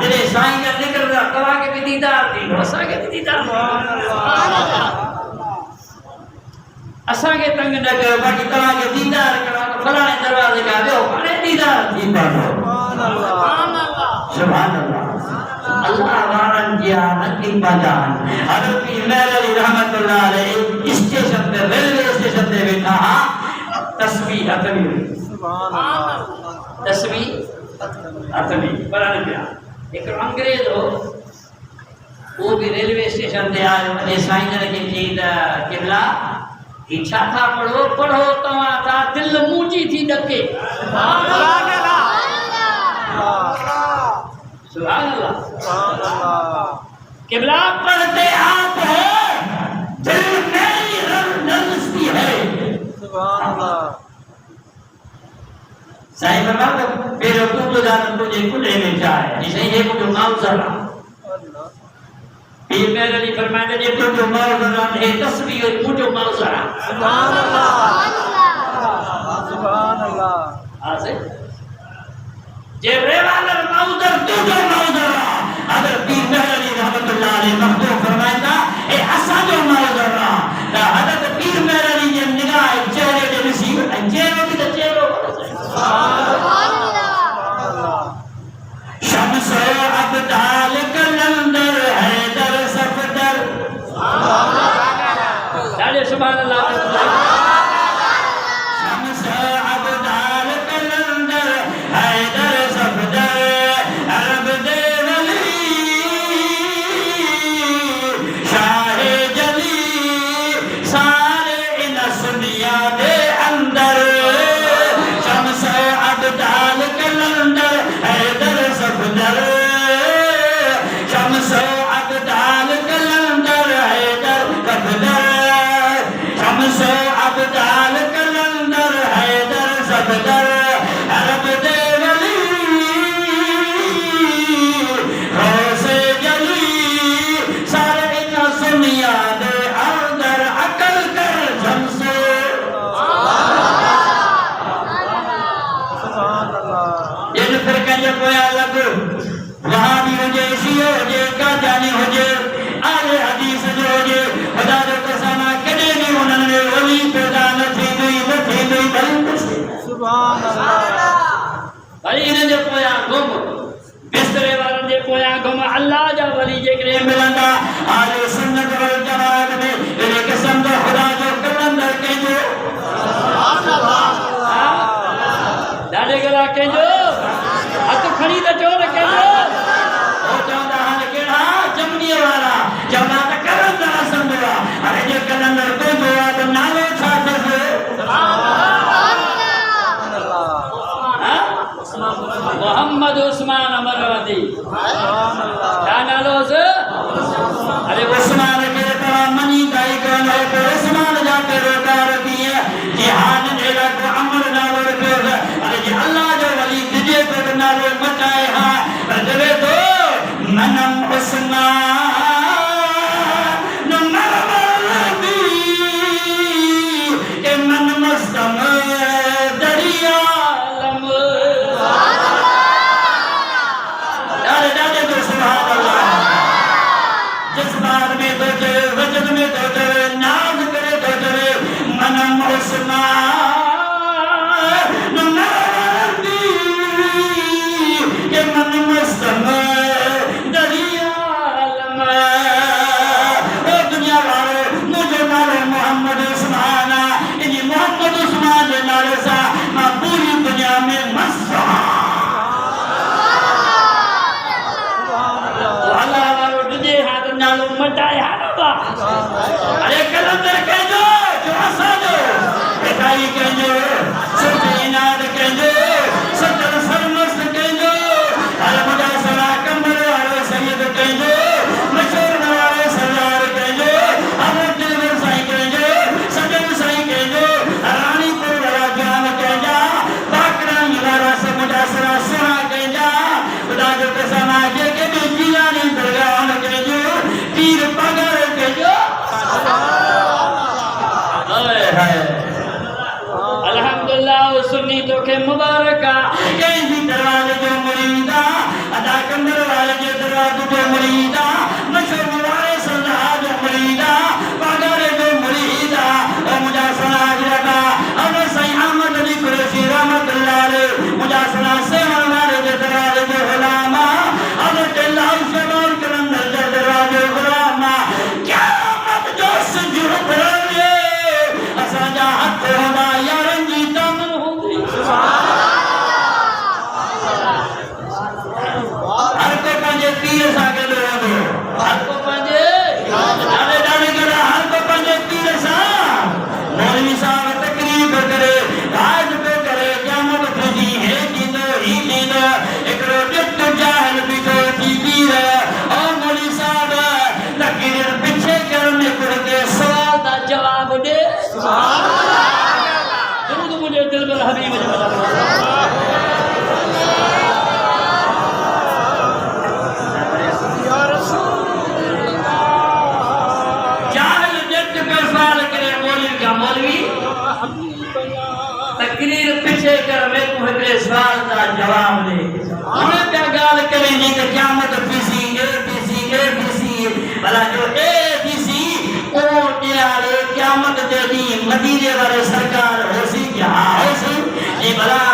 جڑے سائیں کا ذکر دا توا کے بھی دیدار تھی اسا کے بھی دیدار سبحان اللہ اسا کے تنگ نہ کرو باقی توا کے دیدار کرو تو فلانے دروازے کا دیو کنے دیدار تھی سبحان اللہ سبحان اللہ اللہ وارن جان کی بجان حضرت امام علی رحمت اللہ علیہ اسٹیشن پہ ریلوے اسٹیشن پہ بیٹھا تسبیح اتمی سبحان اللہ تسبیح اتمی پڑھنے پیا ایک انگریز ہو وہ بھی ریلوے اسٹیشن تے آئے مجھے سائیں نے کہ چیز قبلہ اچھا تھا پڑھو تواں تا دل موجی تھی ڈکے سبحان اللہ سبحان اللہ قبلہ پڑھتے آپ ہو دل میری لرزتی ہے سبحان اللہ سائیں فرماتا پھر تو جان تجھے کھلے میں چاہے جسے یہ کو جو معذرہ پھر میرے لیے فرمایا کہ تو جو معذرہ ہے تسبیح اور مجھے معذرہ سبحان اللہ سبحان اللہ آسے جبریل علیہ معذر تو جو معذرہ اگر پیر میرے لیے رحمت اللہ علیہ مخدوم فرمائتا اے اسا جو معذرہ حضرت پیر میرے لیے نگاہ چہرے کے نصیب چہرے کی تو چہرے سبحان اللہ شمس ابدال کلندر حیدر صفدر سبحان اللہ سبحان اللہ شمس ابدال کلندر حیدر صفدر عرب دے ولی شاہ جلی سارے ان سنیا دے اندر دال کلندر حیدر صفدر شمس ابدال کلندر حیدر صفدر شمس ابدال کلندر حیدر صفدر عرب دے ولی روز جلی سارے ان سنیا دے اندر عقل کر شمس پھر کہیں کوئی الگ وہاں بھی ہو جائے شیعہ ہو جائے قادیانی ہو جائے اہل حدیث جو ہو جائے خدا جو قسمہ کدے بھی انہوں نے ولی پیدا نہ تھی بھائی سبحان اللہ بھائی انہیں جو کویا گم بسترے والن جو کویا گم اللہ جا ولی جے کرے ملندا اہل سنت والجماعت میں انہیں قسم دو خدا جو کلندر کے جو سبحان اللہ ڈالے گلا کے جو ات کھڑی تے چور کے جو او چوندا ہن کیڑا جمنی والا جمنا تے کرن دا سمجھا ارے جو کلندر کو جو اد نالو چھاٹ سے سبحان اللہ محمد عثمان امروی سبحان اللہ کیا نالو سے ارے عثمان کے طرح منی گائی کون ہے تو عثمان جا کے روکا رکھی ہے جہاد میرا کو امر نالو رکھے ارے جی اللہ جو ولی تجھے تو نالو مچائے ہاں رجوے تو منم عثمان نمروی کہ من مستم دریا لم ڈالے ڈالے تو سبحان اللہ جس بار میں تو جو وجد میں تو جو ناز کرے تو جو منم عثمان ارے کلندر کہنجو جو اساجو بھائی کہنجو سچ اناد کہنجو سچ سرمست کہنجو ارے مجھا سلا کمبر والے سید کہنجو مشہور والے سردار کہنجو حضرت دلبر سائی کہنجو سجن سائی کہنجو رانی پور والا جان کہنجا باکران والا سے مجھا سلا سنا کہنجا خدا جو قسم آگے کہ بھی جیلانی درگاہ کہنجو پیر پگر الحمدللہ سنی تو کے مبارکہ کہیں بھی دروازے جو مریدہ ادا کمبر والے جو مریدا مشہور وارث اللہ جو مریدا پاگل جو مریدا او مجھا سنا جرگا اب سید احمد علی قریشی رحمت اللہ علیہ مجھا سنا سے ہمارے جدرال جو غلاما حضرت اللہ شبال کرندر جدرال جو غلاما قیامت جو سجر پڑھے اسا جا حق ہونا یا رنجیتا من ہوگی ہر کو پنجے پیر ساکے دو ہر کو پنجے ڈالے ڈالے گرا ہر کو پنجے پیر سا مولوی صاحب تقریب کرے آج پہ کرے قیامت پھجی ہے دیدو ہی دیدو اکرو جت جاہل بیٹھو تھی پیر اور مولوی صاحب تقریر پچھے کرنے کرتے سوال دا جواب دے درود مجھے دل بر حبیب جاہل جت پہ سوال کرے مولوی کا مولوی تقریر پیچھے کر میں کو ایک سوال دا جواب دے انہیں پہ گال کریں گے کہ قیامت پیسی اے پیسی بلا جو اے پیسی او دیارے قیامت دے دی مدینے والے سرکار ہو سی کیا ہو سی یہ بلا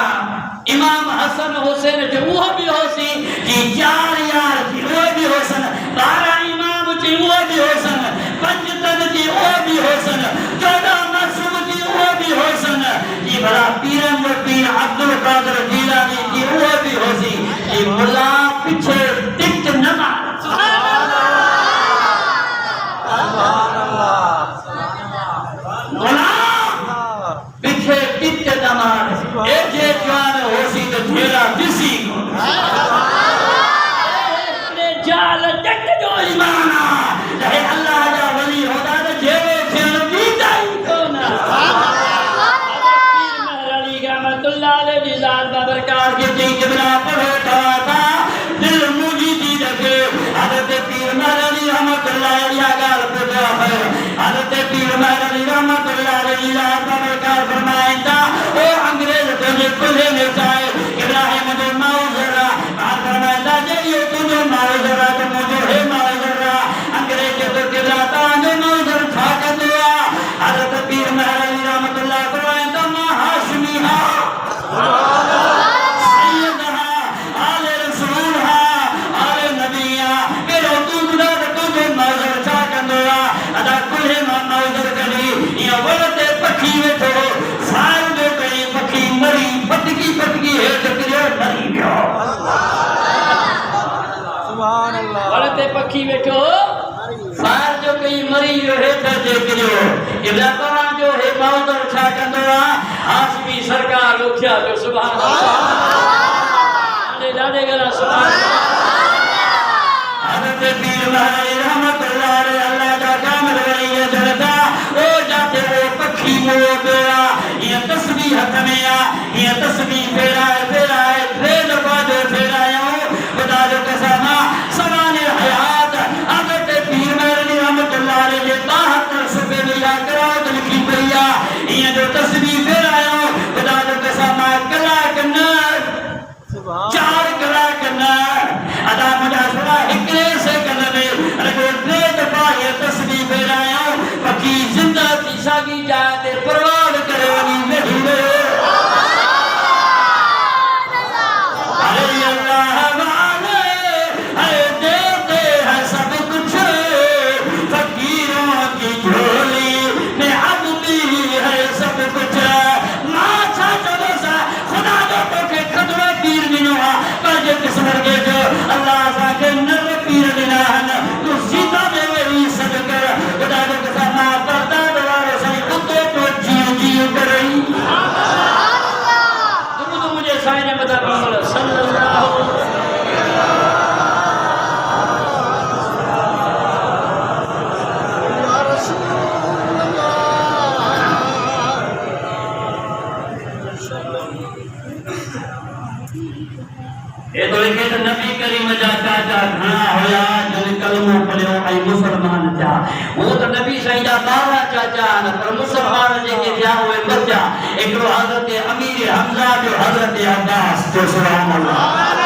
امام حسن حسین جو وہ بھی ہو سی کہ چار یار کی وہ بھی ہو سن 12 امام کی وہ بھی ہو سن 5 تن کی وہ بھی ہو سن 14 معصوم کی وہ بھی ہو سن یہ بڑا پیرم و پیر عبد القادر جیلانی کی وہ بھی ہو سی یہ ملا پیچھے ٹک نہ مار مولا پیچھے ٹک نہ مار اے جے جوان ہو سی تو جھیلا دسی جال ٹک جو ایمانا چاہے اللہ جا ولی ہوتا تو جھیلے کھیل بیتا ہی کونا پیر مہر علی رحمت اللہ علیہ جزار بابرکار کی تھی جبنا پڑھو تھا دل مجھے دی دکھے حضرت پیر مہر علی رحمت اللہ علیہ گال پڑھا ہے حضرت پیر مہر علی رحمت اللہ علیہ جزار بابرکار فرمائیں تا او انگریز تجھے کلے میں چاہے ابراہیم مجھے معذرہ بات فرمائیں تا جائیے تجھے معذرہ تو مجھے ہے معذرہ انگریز تو کبلاتا جو معذر تھا کر دیا حضرت پیر مہر علی رحمت اللہ فرمائیں تا ماں ہاشمی سیدہا آل رسولہا آل نبیہ میرے تو بدا تو جو معذر تھا کر دیا ادا کلے معذر کری یہ ولتے پکھی میں تو سال جو کئی پکھی مری پتکی ہے تکریو مری بیو سبحان اللہ ولتے پکھی بیٹھو سال جو کئی مری جو ہے تکریو ابلا قرآن جو ہے معذر تھا کر دیا آسمی سرکار اٹھیا جو سبحان اللہ دادے گلا سبحان اللہ حضرت پیر مہر رحمت اللہ علیہ اللہ کا کامل ولی جلتا او جاتے وہ پکھی مو گیا یہ تسبیح حتمیا یہ تسبیح پھیرائے پھر دفعہ جو پھیرائے ہوں خدا جو قسمہ سمان حیات حضرت پیر مہر رحمت اللہ علیہ یہ باہت صفحے لیا کراؤ دل کی پریا یہ جو تسبیح پھیرائے ہوں خدا جو قسمہ کلا کنر 4 کلا کنر ادا مجھا سنا ہکرے سے کنرے رکھو 3 دفعہ یہ تسبیح پھیرائے ہوں پکی زندہ تیسا کی جاتے پرواد کرے ونی نہیں لے علی اللہ والے ہے دیتے ہیں سب کچھ فقیروں کی جھولی میں اب بھی ہے سب کچھ ماچھا چلو سا خدا جو تو کہ خدوہ پیر منوہا پر جو قسمر کے جو اللہ سا کے نر پیر دناہن تو سیدھا دے وہی سب کر خدا جو قسمہ پردہ دوارے سنی کتو تو جیو کر رہی درود مجھے سائنے بتا محمد صلی اللہ علیہ وسلم یہ تو لکھے تو نبی کریم جا چاچا گھنا ہویا جن کلموں پڑھو اے مسلمان جا وہ تو نبی سیدہ بارہ چاچا پر مسلمان جے کے جا ہوئے بچا ایک رو حضرت امیر حمزہ جو حضرت عباس جو سلام اللہ